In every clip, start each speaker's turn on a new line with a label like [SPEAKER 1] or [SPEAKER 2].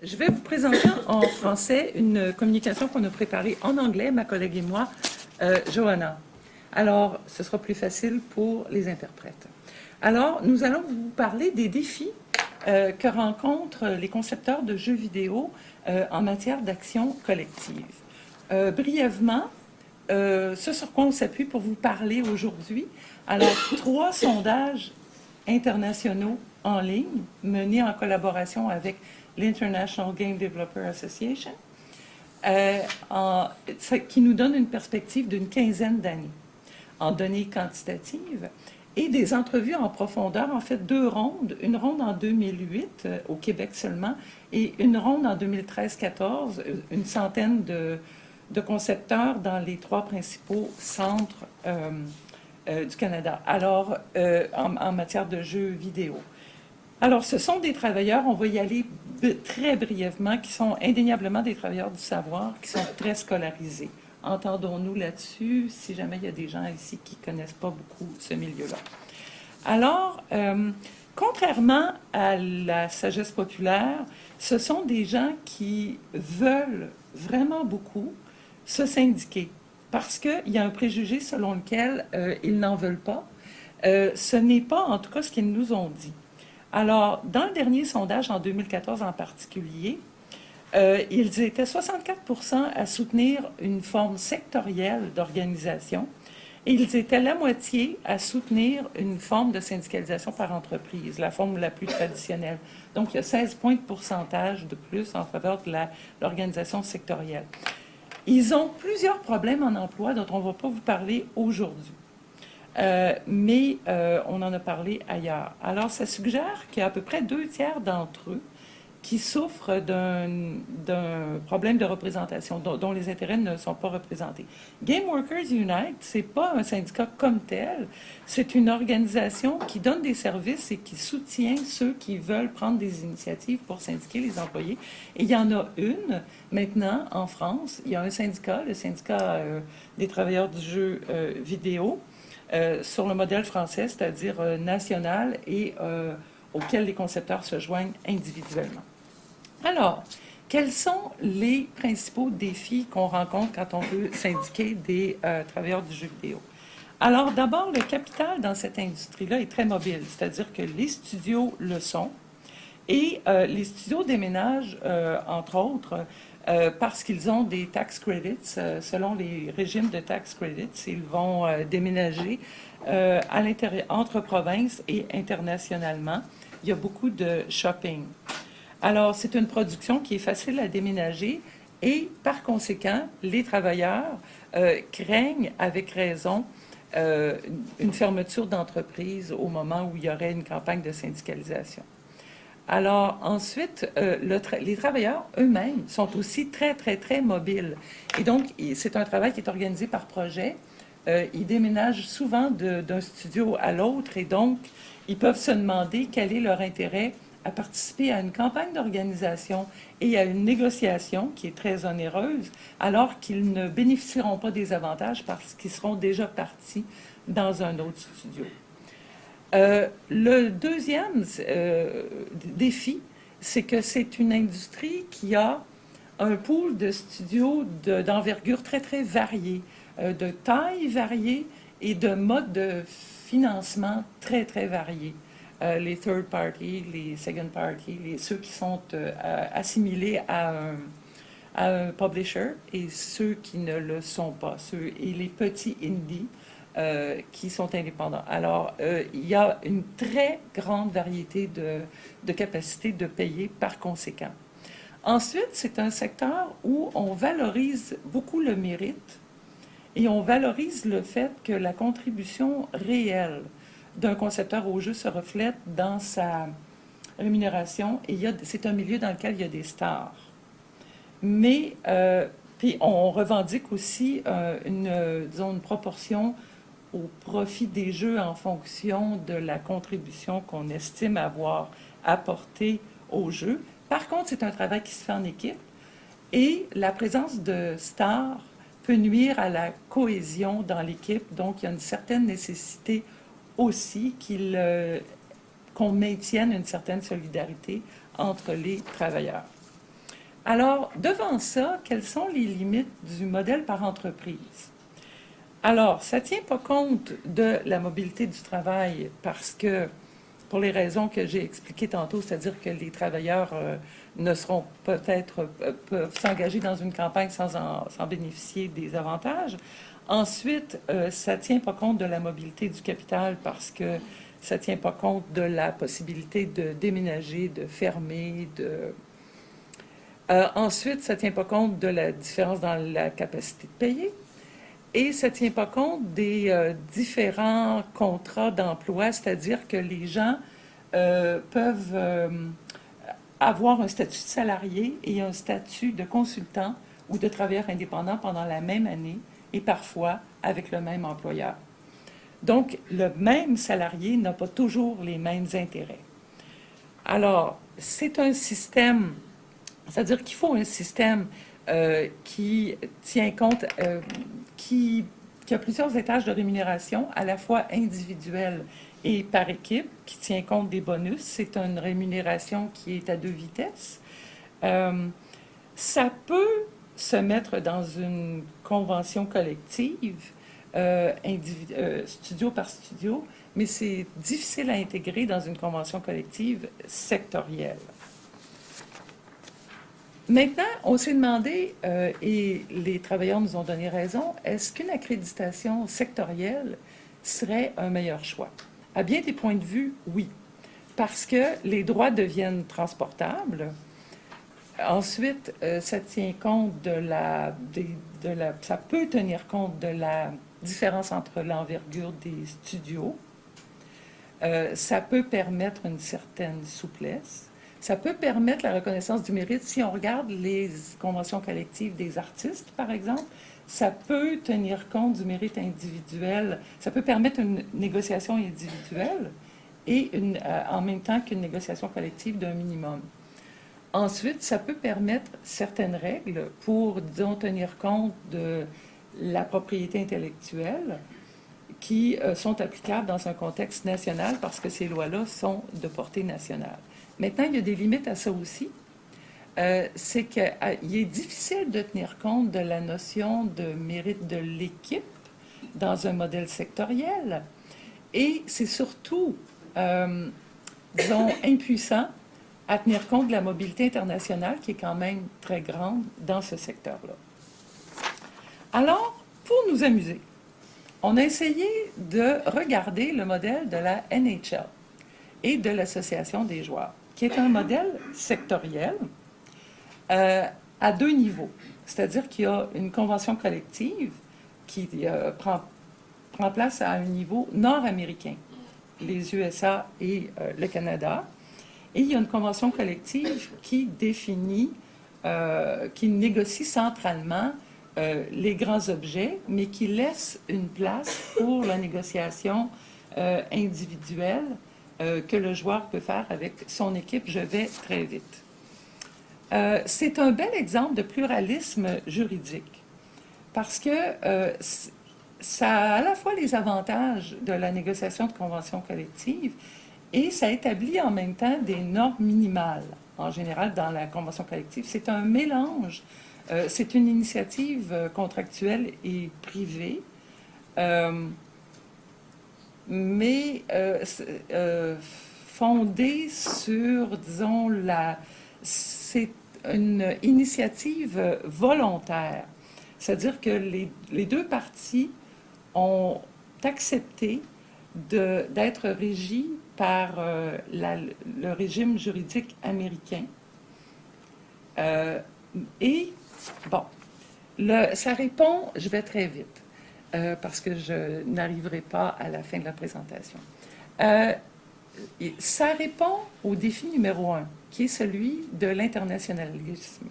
[SPEAKER 1] Je vais vous présenter en français une communication qu'on a préparée en anglais, ma collègue et moi, Johanna. Alors, ce sera plus facile pour les interprètes. Alors, nous allons vous parler des défis que rencontrent les concepteurs de jeux vidéo en matière d'action collective. Brièvement, ce sur quoi on s'appuie pour vous parler aujourd'hui. Alors, 3 sondages internationaux en ligne menés en collaboration avec l'International Game Developer Association, qui nous donne une perspective d'une quinzaine d'années en données quantitatives et des entrevues en profondeur, en fait 2 rondes, une ronde en 2008 au Québec seulement et une ronde en 2013-14, une centaine de concepteurs dans les 3 principaux centres du Canada, alors en matière de jeux vidéo. Alors, ce sont des travailleurs, on va y aller très brièvement, qui sont indéniablement des travailleurs du savoir, qui sont très scolarisés. Entendons-nous là-dessus, si jamais il y a des gens ici qui ne connaissent pas beaucoup ce milieu-là. Alors, contrairement à la sagesse populaire, ce sont des gens qui veulent vraiment beaucoup se syndiquer, parce qu'il y a un préjugé selon lequel ils n'en veulent pas. Ce n'est pas, en tout cas, ce qu'ils nous ont dit. Alors, dans le dernier sondage, en 2014 en particulier, ils étaient 64% à soutenir une forme sectorielle d'organisation et ils étaient la moitié à soutenir une forme de syndicalisation par entreprise, la forme la plus traditionnelle. Donc, il y a 16 points de pourcentage de plus en faveur de l'organisation sectorielle. Ils ont plusieurs problèmes en emploi dont on ne va pas vous parler aujourd'hui. Mais on en a parlé ailleurs. Alors, ça suggère qu'il y a à peu près 2 tiers d'entre eux qui souffrent d'un problème de représentation, dont les intérêts ne sont pas représentés. Game Workers Unite, ce n'est pas un syndicat comme tel, c'est une organisation qui donne des services et qui soutient ceux qui veulent prendre des initiatives pour syndiquer les employés. Et il y en a une, maintenant, en France, il y a un syndicat, le syndicat des travailleurs du jeu vidéo, sur le modèle français, c'est-à-dire national et auquel les concepteurs se joignent individuellement. Alors, quels sont les principaux défis qu'on rencontre quand on veut syndiquer des travailleurs du jeu vidéo? Alors, d'abord, le capital dans cette industrie-là est très mobile, c'est-à-dire que les studios le sont et les studios déménagent, entre autres, parce qu'ils ont des tax credits. Selon les régimes de tax credits, ils vont déménager à l'intérieur, entre provinces et internationalement. Il y a beaucoup de shopping. Alors, c'est une production qui est facile à déménager et, par conséquent, les travailleurs craignent, avec raison, une fermeture d'entreprise au moment où il y aurait une campagne de syndicalisation. Alors, ensuite, les travailleurs eux-mêmes sont aussi très, très, très mobiles. Et donc, c'est un travail qui est organisé par projet. Ils déménagent souvent d'un studio à l'autre et donc, ils peuvent se demander quel est leur intérêt à participer à une campagne d'organisation et à une négociation qui est très onéreuse, alors qu'ils ne bénéficieront pas des avantages parce qu'ils seront déjà partis dans un autre studio. Le deuxième défi, c'est que c'est une industrie qui a un pool de studios d'envergure très, très variée, de taille variée et de modes de financement très, très variés. Les third party, les second party, ceux qui sont assimilés à un publisher et ceux qui ne le sont pas, et les petits indies qui sont indépendants. Alors, il y a une très grande variété de capacités de payer par conséquent. Ensuite, c'est un secteur où on valorise beaucoup le mérite et on valorise le fait que la contribution réelle d'un concepteur au jeu se reflète dans sa rémunération et c'est un milieu dans lequel il y a des stars. Mais puis on revendique aussi disons, une proportion au profit des jeux en fonction de la contribution qu'on estime avoir apportée au jeu. Par contre, c'est un travail qui se fait en équipe et la présence de stars peut nuire à la cohésion dans l'équipe. Donc, il y a une certaine nécessité aussi qu'on maintienne une certaine solidarité entre les travailleurs. Alors, devant ça, quelles sont les limites du modèle par entreprise? Alors, ça ne tient pas compte de la mobilité du travail parce que, pour les raisons que j'ai expliquées tantôt, c'est-à-dire que les travailleurs ne seront peut-être, peuvent s'engager dans une campagne sans bénéficier des avantages. Ensuite, ça ne tient pas compte de la mobilité du capital parce que ça ne tient pas compte de la possibilité de déménager, de fermer, ensuite, ça ne tient pas compte de la différence dans la capacité de payer. Et ça ne tient pas compte des différents contrats d'emploi, c'est-à-dire que les gens peuvent avoir un statut de salarié et un statut de consultant ou de travailleur indépendant pendant la même année et parfois avec le même employeur. Donc, le même salarié n'a pas toujours les mêmes intérêts. Alors, c'est un système, c'est-à-dire qu'il faut un système qui tient compte, qui a plusieurs étages de rémunération, à la fois individuelle et par équipe, qui tient compte des bonus. C'est une rémunération qui est à deux vitesses. Ça peut se mettre dans une convention collective, studio par studio, mais c'est difficile à intégrer dans une convention collective sectorielle. Maintenant, on s'est demandé, et les travailleurs nous ont donné raison, est-ce qu'une accréditation sectorielle serait un meilleur choix? À bien des points de vue, oui, parce que les droits deviennent transportables. Ensuite, ça tient compte ça peut tenir compte de la différence entre l'envergure des studios. Ça peut permettre une certaine souplesse. Ça peut permettre la reconnaissance du mérite. Si on regarde les conventions collectives des artistes, par exemple, ça peut tenir compte du mérite individuel. Ça peut permettre une négociation individuelle et en même temps qu'une négociation collective d'un minimum. Ensuite, ça peut permettre certaines règles pour, disons, tenir compte de la propriété intellectuelle qui sont applicables dans un contexte national parce que ces lois-là sont de portée nationale. Maintenant, il y a des limites à ça aussi. C'est qu'il est difficile de tenir compte de la notion de mérite de l'équipe dans un modèle sectoriel. Et c'est surtout, disons, impuissant à tenir compte de la mobilité internationale qui est quand même très grande dans ce secteur-là. Alors, pour nous amuser, on a essayé de regarder le modèle de la NHL et de l'Association des joueurs, qui est un modèle sectoriel à deux niveaux. C'est-à-dire qu'il y a une convention collective qui prend place à un niveau nord-américain, les USA et le Canada. Et il y a une convention collective qui définit, qui négocie centralement les grands objets, mais qui laisse une place pour la négociation individuelle que le joueur peut faire avec son équipe. Je vais très vite. C'est un bel exemple de pluralisme juridique parce que ça a à la fois les avantages de la négociation de conventions collectives et ça établit en même temps des normes minimales. En général, dans la convention collective, c'est un mélange. C'est une initiative contractuelle et privée, mais fondée sur, disons, c'est une initiative volontaire. C'est-à-dire que les deux parties ont accepté d'être régies par le régime juridique américain. Et, bon, ça répond, je vais très vite, parce que je n'arriverai pas à la fin de la présentation. Ça répond au défi numéro 1, qui est celui de l'internationalisme.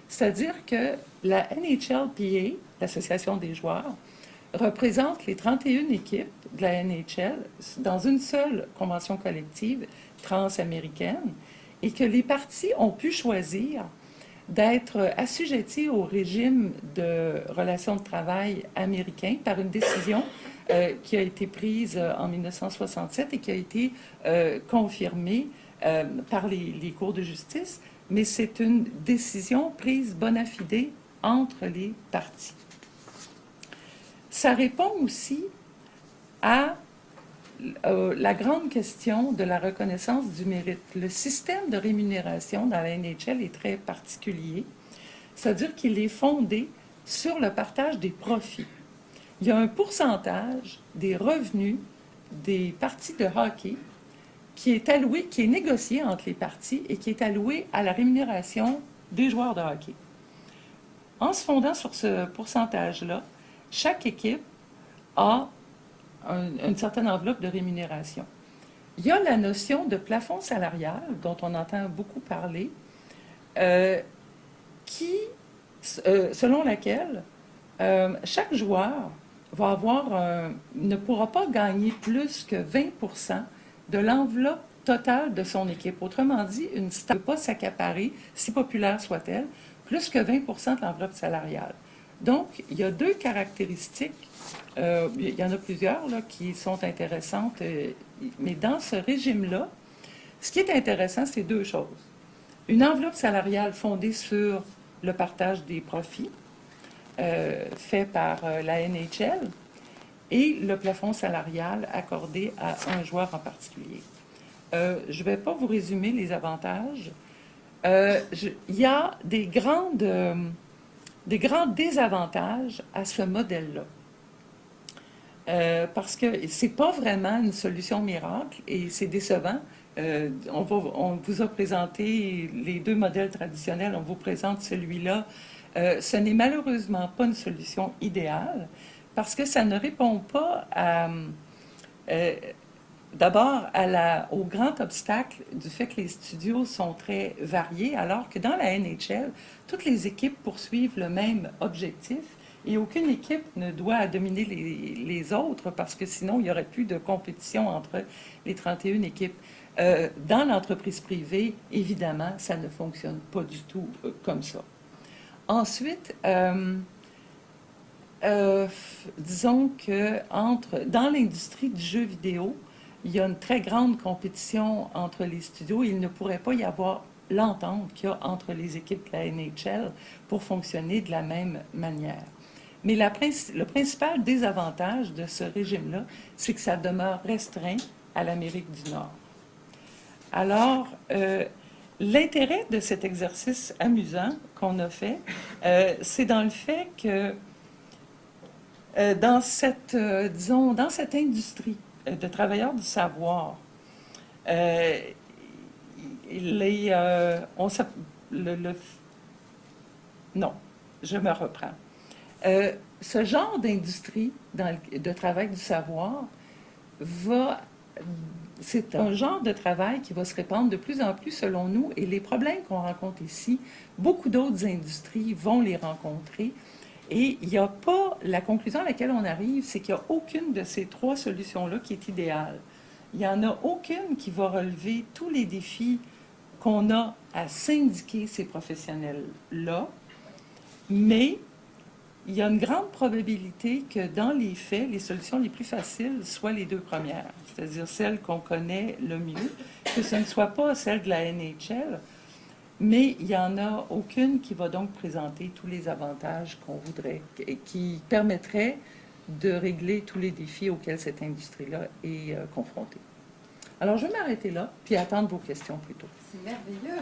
[SPEAKER 1] C'est-à-dire que la NHLPA, l'Association des joueurs, représente les 31 équipes de la NHL dans une seule convention collective transaméricaine et que les parties ont pu choisir d'être assujettis au régime de relations de travail américain par une décision qui a été prise en 1967 et qui a été confirmée par les cours de justice. mais c'est une décision prise bona fide entre les parties. Ça répond aussi à la grande question de la reconnaissance du mérite. Le système de rémunération dans la NHL est très particulier, c'est-à-dire qu'il est fondé sur le partage des profits. Il y a un pourcentage des revenus des parties de hockey qui est alloué, qui est négocié entre les parties et qui est alloué à la rémunération des joueurs de hockey. En se fondant sur ce pourcentage-là, chaque équipe a une certaine enveloppe de rémunération. Il y a la notion de plafond salarial, dont on entend beaucoup parler, selon laquelle chaque joueur va ne pourra pas gagner plus que 20% de l'enveloppe totale de son équipe. Autrement dit, une star ne peut pas s'accaparer, si populaire soit-elle, plus que 20% de l'enveloppe salariale. Donc, il y a deux caractéristiques, il y en a plusieurs là, qui sont intéressantes, mais dans ce régime-là, ce qui est intéressant, c'est deux choses. Une enveloppe salariale fondée sur le partage des profits, fait par la NHL, et le plafond salarial accordé à un joueur en particulier. Je ne vais pas vous résumer les avantages. Il y a des grands désavantages à ce modèle-là. Parce que ce n'est pas vraiment une solution miracle et c'est décevant. On vous a présenté les deux modèles traditionnels, on vous présente celui-là. Ce n'est malheureusement pas une solution idéale parce que ça ne répond pas d'abord au grand obstacle du fait que les studios sont très variés, alors que dans la NHL, toutes les équipes poursuivent le même objectif et aucune équipe ne doit dominer les autres parce que sinon, il n'y aurait plus de compétition entre les 31 équipes. Dans l'entreprise privée, évidemment, ça ne fonctionne pas du tout comme ça. Ensuite, disons que dans l'industrie du jeu vidéo, il y a une très grande compétition entre les studios et il ne pourrait pas y avoir l'entente qu'il y a entre les équipes de la NHL pour fonctionner de la même manière. Mais le principal désavantage de ce régime-là, c'est que ça demeure restreint à l'Amérique du Nord. Alors, l'intérêt de cet exercice amusant qu'on a fait, c'est dans le fait que dans cette industrie de travailleurs du savoir, non, je me reprends. Ce genre d'industrie de travail du savoir c'est un genre de travail qui va se répandre de plus en plus selon nous et les problèmes qu'on rencontre ici, beaucoup d'autres industries vont les rencontrer. Et il n'y a pas, la conclusion à laquelle on arrive, c'est qu'il n'y a aucune de ces trois solutions-là qui est idéale. Il n'y en a aucune qui va relever tous les défis qu'on a à syndiquer ces professionnels-là, mais il y a une grande probabilité que dans les faits, les solutions les plus faciles soient les deux premières, c'est-à-dire celles qu'on connaît le mieux, que ce ne soit pas celle de la NHL, mais il n'y en a aucune qui va donc présenter tous les avantages qu'on voudrait, et qui permettraient de régler tous les défis auxquels cette industrie-là est confrontée. Alors, je vais m'arrêter là, puis attendre vos questions plutôt.
[SPEAKER 2] C'est merveilleux!